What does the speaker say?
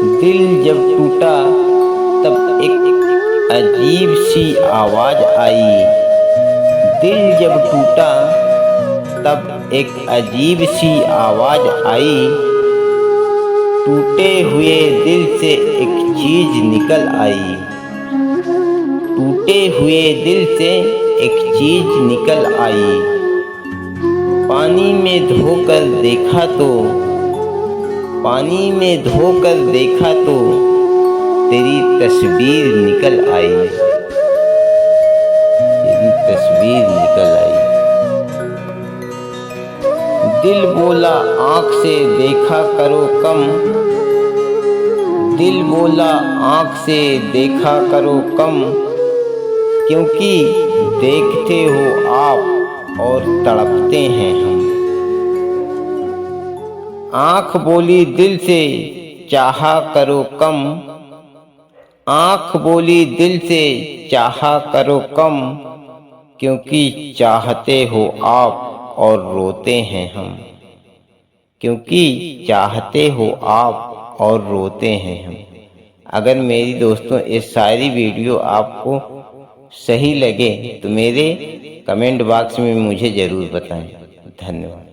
दिल जब टूटा तब एक अजीब सी आवाज आई। दिल जब टूटा तब एक अजीब सी आवाज आई। टूटे हुए दिल से एक चीज निकल आई। टूटे हुए दिल से एक चीज निकल आई। पानी में धोकर देखा तो तेरी तस्वीर निकल आई। तेरी तस्वीर निकल आई। दिल बोला आँख से देखा करो कम। दिल बोला आँख से देखा करो कम, क्योंकि देखते हो आप और तड़पते हैं हम। आँख बोली दिल से चाहा करो कम। आँख बोली दिल से चाहा करो कम, क्योंकि चाहते हो आप और रोते हैं हम। क्योंकि चाहते हो आप और रोते हैं हम। अगर मेरी दोस्तों ये सारी वीडियो आपको सही लगे तो मेरे कमेंट बॉक्स में मुझे ज़रूर बताएं। धन्यवाद।